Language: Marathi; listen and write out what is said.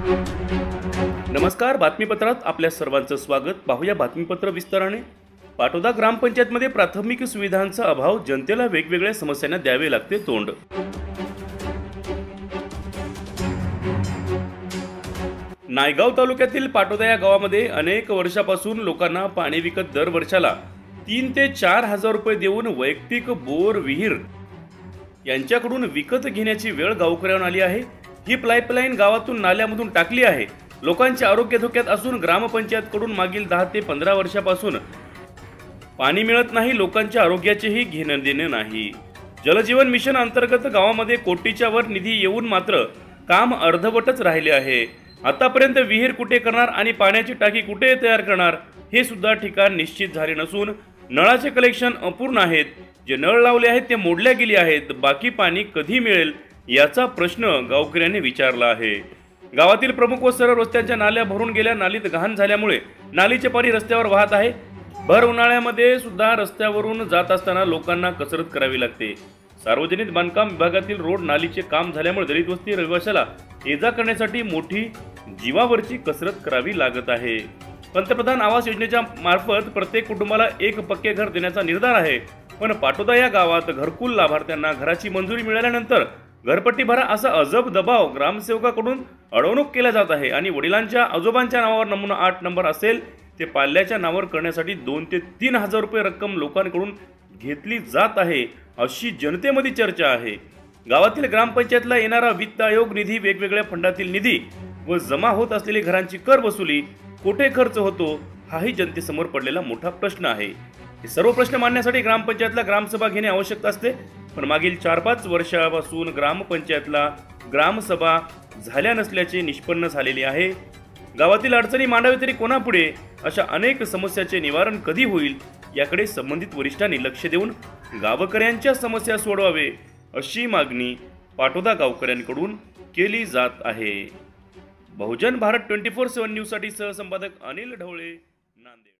नमस्कार, बातमीपत्रात आपल्या सर्वांचं स्वागत। पाहूया बातमीपत्र विस्ताराने। पाटोदा ग्रामपंचायतमध्ये प्राथमिक सुविधांचा अभाव, जनतेला वेगवेगळ्या समस्यांना द्यावे लागते तोंड। नायगाव तालुक्यातील पाटोदा या गावामध्ये अनेक वर्षापासून लोकांना पाणी विकत दर वर्षाला 3 ते 4 हजार रुपये देऊन वैयक्तिक बोर विहीर यांच्याकडून विकत घेण्याची वेळ गावकऱ्यांना आली आहे। ही पाईपलाईन गावातून नाल्यामधून टाकली आहे। लोकांचे आरोग्य धोक्यात असून ग्रामपंचायतकडून मागील 10 ते 15 वर्षापासून पाणी मिळत नाही। लोकांच्या आरोग्याचेही घेणं देणं नाही। जलजीवन मिशन अंतर्गत गावामध्ये कोटीच्या वर निधी येऊन मात्र काम अर्धवटच राहिले आहे। आतापर्यंत विहीर कुठे करणार आणि पाण्याची टाकी कुठे तयार करणार हे सुद्धा ठिकाण निश्चित झाले नसून नळाचे कलेक्शन अपूर्ण आहेत। जे नळ लावले आहेत ते मोडल्या गेले आहेत। बाकी पाणी कधी मिळेल याचा प्रश्न गावकऱ्यांनी विचारला आहे। गावातील प्रमुख व सरळ रस्त्यांच्या नाल्या भरून गेल्या। नालीत घाण झाल्यामुळे नालीचे पाणी रस्त्यावर वाहत आहे। भर उन्हाळ्यामध्ये सुद्धा रस्त्यावरून जात असताना लोकांना कसरत करावी लागते। सार्वजनिक बांधकाम विभागातील रोड नालीचे काम झाल्यामुळे दलित वस्ती रहिवाशाला ये-जा करण्यासाठी मोठी जीवावरची कसरत करावी लागत आहे। पंतप्रधान आवास योजनेच्या मार्फत प्रत्येक कुटुंबाला एक पक्के घर देण्याचा निर्धार आहे। पण पाटोदा या गावात घरकुल लाभार्थ्यांना घराची मंजुरी मिळाल्यानंतर घरपट्टी भरा असा अजब दबाव ग्रामसेवकाकडून अडवणूक केला जात आहे आणि वडिलांच्या आजोबांच्या नावावर नमुना 8 नंबर असेल ते पाल्याच्या नावावर करण्यासाठी 2 ते 3 हजार रुपये रक्कम लोकांकडून घेतली जात आहे अशी जनतेमध्ये चर्चा आहे। गावातील ग्रामपंचायतला येणारा वित्त आयोग निधी, वेगवेगळ्या फंडातील निधी व जमा होत असलेली घरांची कर वसुली कुठे खर्च होतो हाही जनतेसमोर पडलेला मोठा प्रश्न आहे। हे सर्व प्रश्न मांडण्यासाठी ग्रामपंचायतला ग्रामसभा घेणे आवश्यक असते। पण मागील 4-5 वर्षापासून ग्रामपंचायतला ग्रामसभा झाल्या नसल्याचे निष्पन्न झालेले आहे। गावातील अडचणी मांडावे तरी कोणापुढे अशा अनेक समस्याचे निवारण कधी होईल याकडे संबंधित वरिष्ठांनी लक्ष देऊन गावकऱ्यांच्या समस्या सोडवावे अशी मागणी पाटोदा गावकऱ्यांकडून केली जात आहे। बहुजन भारत 24/7 न्यूज साठी सहसंपादक अनिल ढवळे, नांदेड।